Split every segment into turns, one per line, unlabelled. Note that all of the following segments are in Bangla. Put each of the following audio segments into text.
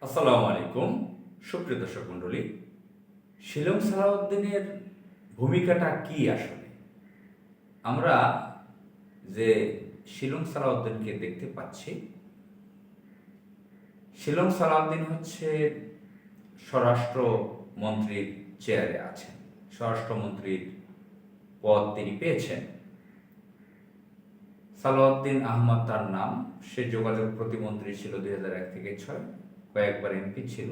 আসসালামু আলাইকুম, সুপ্রিয় দর্শক মণ্ডলী। শিলং সালাউদ্দিনের ভূমিকাটা কি আসলে? আমরা যে শিলং সালাউদ্দিনকে দেখতে পাচ্ছি, শিলং সালাউদ্দিন হচ্ছে স্বরাষ্ট্রমন্ত্রীর চেয়ারে আছেন। স্বরাষ্ট্রমন্ত্রীর পদ তিনি পেয়েছেন। সালাউদ্দিন আহমদ তার নাম। সে যোগাযোগ প্রতিমন্ত্রী ছিল 2001 থেকে 6, কয়েকবার এমপি ছিল,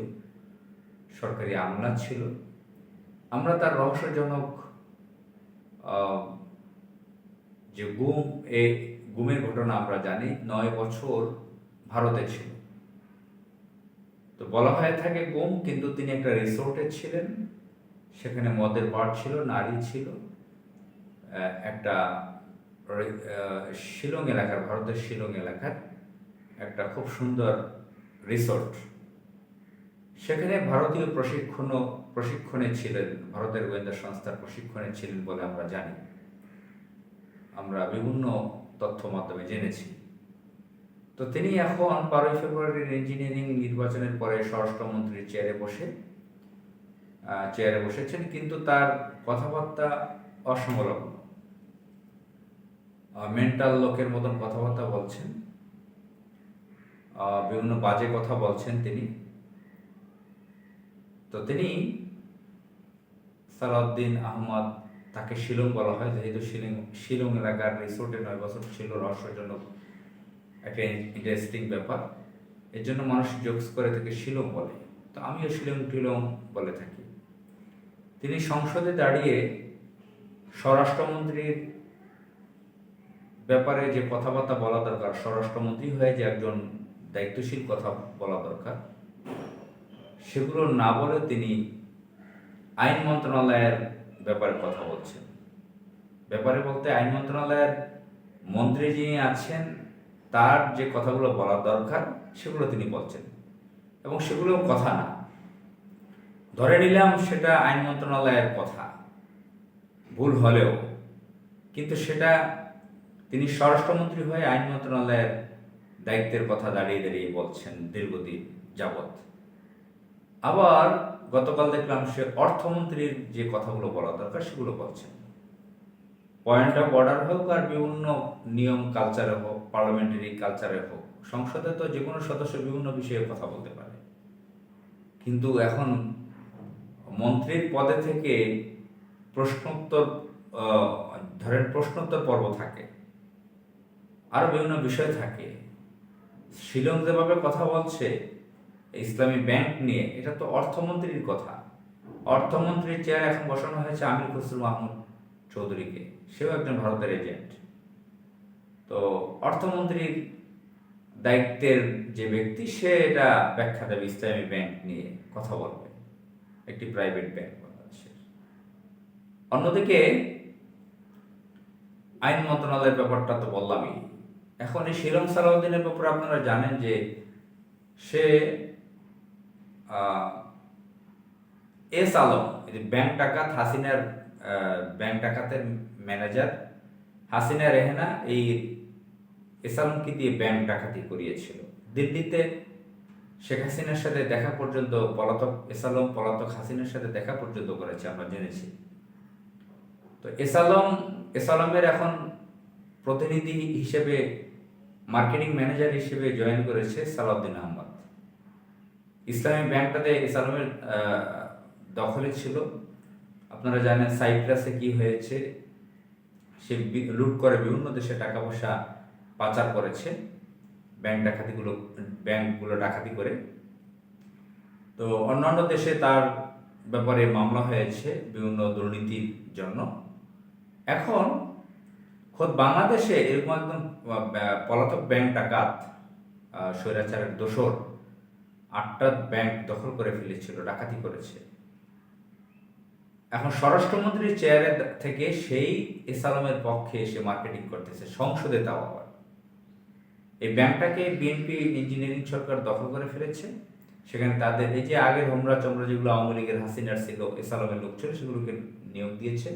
সরকারি আমলা ছিল। আমরা তার রহস্যজনক আহ, যে গুমের ঘটনা আমরা জানি। 9 বছর ভারতে ছিল। তো বলা হয়ে থাকে গুম, কিন্তু তিনি একটা রিসোর্টে ছিলেন। সেখানে মদের বার ছিল, নারী ছিল। একটা শিলং এলাকার, ভারতের শিলং এলাকার একটা খুব সুন্দর রিসোর্ট। সেখানে ভারতীয় প্রশিক্ষণে ছিলেন, ভারতের গোয়েন্দা সংস্থার প্রশিক্ষণে ছিলেন বলে আমরা জানি। আমরা বিভিন্ন তথ্য মাধ্যমে জেনেছি। তো তিনি এখন 12 ফেব্রুয়ারির ইঞ্জিনিয়ারিং নির্বাচনের পরে স্বরাষ্ট্রমন্ত্রীর চেয়ারে বসেছেন, কিন্তু তার কথাবার্তা অসংলগ্ন। মেন্টাল লোকের মতন কথাবার্তা বলছেন, বিভিন্ন বাজে কথা বলছেন তিনি। তো তিনি সালাউদ্দিন আহমদ, তাকে শিলং বলা হয় যেহেতু শিলং এলাকার রিসোর্টে 9 বছর ছিল, রহস্যজনক একটা ইন্টারেস্টিং ব্যাপার। এর জন্য মানুষ জোকস করে তাকে শিলং বলে। তো আমিও শিলং টিলং বলে থাকি। তিনি সংসদে দাঁড়িয়ে স্বরাষ্ট্রমন্ত্রীর ব্যাপারে যে কথাবার্তা বলা দরকার, স্বরাষ্ট্রমন্ত্রী হয়ে যে একজন দায়িত্বশীল কথা বলা দরকার, সেগুলো না বলে তিনি আইন মন্ত্রণালয়ের ব্যাপারে কথা বলছেন। ব্যাপারে বলতে আইন মন্ত্রণালয়ের মন্ত্রী যিনি আছেন, তার যে কথাগুলো বলা দরকার সেগুলো তিনি বলছেন, এবং সেগুলো কথা না। ধরে নিলাম সেটা আইন মন্ত্রণালয়ের কথা, ভুল হলেও, কিন্তু সেটা তিনি স্বরাষ্ট্রমন্ত্রী হয়ে আইন মন্ত্রণালয়ের দায়িত্বের কথা দাঁড়িয়ে দাঁড়িয়ে বলছেন দীর্ঘদিন যাবৎ। আবার গতকাল দেখলাম সে অর্থমন্ত্রীর যে কথাগুলো বলা দরকার সেগুলো বলছেন। পয়েন্ট অফ অর্ডার হোক আর বিভিন্ন নিয়ম কালচারে হোক, পার্লামেন্টারি কালচারে হোক, সংসদে তো যে কোনো সদস্য বিভিন্ন বিষয়ে কথা বলতে পারে। কিন্তু এখন মন্ত্রীর পদে থেকে প্রশ্নোত্তর, প্রশ্নোত্তর পর্ব থাকে, আরও বিভিন্ন বিষয় থাকে। শিলং যেভাবে কথা বলছে ইসলামী ব্যাংক নিয়ে, এটা তো অর্থমন্ত্রীর কথা। অর্থমন্ত্রীর চেয়ারে এখন বসানো হয়েছে আমির খসরু মাহমুদ চৌধুরীকে। সেও একজন ভারতের এজেন্ট। তো অর্থমন্ত্রীর দায়িত্বের যে ব্যক্তি, সে এটা ব্যাখ্যা দেবে ইসলামী ব্যাংক নিয়ে কথা বলবে, একটি প্রাইভেট ব্যাংক বাংলাদেশের। অন্যদিকে আইন মন্ত্রণালয়ের ব্যাপারটা তো বললামই। এখন এই শিলং সালাউদ্দিনের ব্যাপারে আপনারা জানেন যে সে এস আলম, ব্যাংক ডাকাত হাসিনার, ব্যাংক ডাকাতের ম্যানেজার হাসিনা রেহেনা এই এস আলমকে দিয়ে ব্যাংক ডাকাতি করিয়েছিল। দিল্লিতে শেখ হাসিনার সাথে দেখা পর্যন্ত এস আলম পলাতক হাসিনার সাথে দেখা পর্যন্ত করেছে, আমরা জেনেছি। তো এস আলমের এখন প্রতিনিধি হিসেবে, মার্কেটিং ম্যানেজার হিসেবে জয়েন করেছে সালাউদ্দিন আহমদ। ইসলামী ব্যাংকটাতে এস আলমের দখলে ছিল। আপনারা জানেন সাইপ্রাসে কি হয়েছে, সে লুট করে বিভিন্ন দেশে টাকা পয়সা পাচার করেছে, ব্যাংকগুলো ডাকাতি করে। তো অন্যান্য দেশে তার ব্যাপারে মামলা হয়েছে বিভিন্ন দুর্নীতির জন্য। এখন খোদ বাংলাদেশে এরকম একদম পলাতক ব্যাংক ডাকাত, স্বৈরাচারের দোসর 8টা ব্যাংক দখল করে ফেলেছিল, ডাকাতি করেছে। এখন স্বরাষ্ট্রমন্ত্রীর চেয়ারে থেকে সেই এস আলমের পক্ষে এসে মার্কেটিং করতেছে সংসদে। তাও আবার এই ব্যাংকটাকে বিএনপি ইঞ্জিনিয়ারিং সরকার দখল করে ফেলেছে। সেখানে তাদের এই যে আগের হোমরা চমরা যেগুলো আওয়ামী লীগের হাসিনার ছিল, এস আলমের লোক ছিল, সেগুলোকে নিয়োগ দিয়েছে।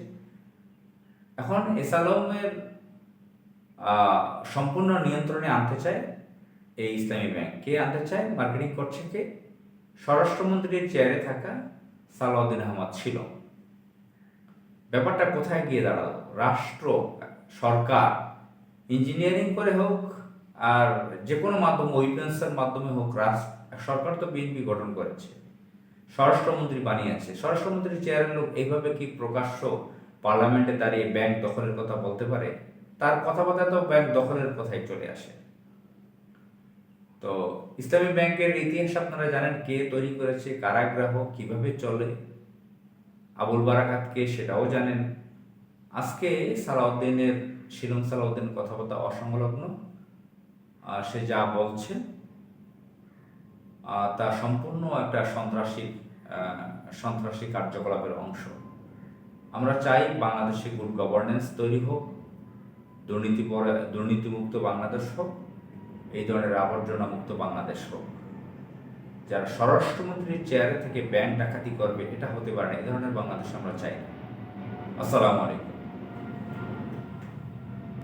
এখন এস আলমের সম্পূর্ণ নিয়ন্ত্রণে আনতে চায় এই ইসলামী ব্যাংক। কে আনতে চায়? মার্কেটিং করছে কে? স্বরাষ্ট্রমন্ত্রীর চেয়ারে থাকা সালাউদ্দিন আহমদ ছিল। ব্যাপারটা কোথায় গিয়ে দাঁড়ালো? রাষ্ট্র, সরকার ইঞ্জিনিয়ারিং করে হোক আর যে কোনো মাধ্যম, উইপেন্সের মাধ্যমে হোক, সরকার তো বিএনপি গঠন করেছে, স্বরাষ্ট্রমন্ত্রী বানিয়েছে। স্বরাষ্ট্রমন্ত্রীর চেয়ারের লোক এইভাবে কি প্রকাশ্য পার্লামেন্টে দাঁড়িয়ে ব্যাংক দখলের কথা বলতে পারে? তার কথাবার্তা তো ব্যাংক দখলের কথাই চলে আসে। তো ইসলামী ব্যাংকের ইতিহাস আপনারা জানেন, কে তৈরি করেছে, কারা গ্রাহক, কিভাবে চলে, আবুল বারাকাত কে সেটাও জানেন। আজকে শিলং সালাউদ্দিনের কথাবার্তা অসংলগ্ন, সে যা বলছে তা সম্পূর্ণ একটা সন্ত্রাসী কার্যকলাপের অংশ। আমরা চাই বাংলাদেশে গুড গভর্নেন্স তৈরি হোক, দুর্নীতিমুক্ত বাংলাদেশ হোক, এই ধরনের আবর্জনা মুক্ত বাংলাদেশ হোক। যারা স্বরাষ্ট্রমন্ত্রীর চেয়ারে থেকে ব্যাংক ডাকাতি করবে, এটা হতে পারে না। এই ধরনের বাংলাদেশ আমরা চাই না। আসসালামু আলাইকুম।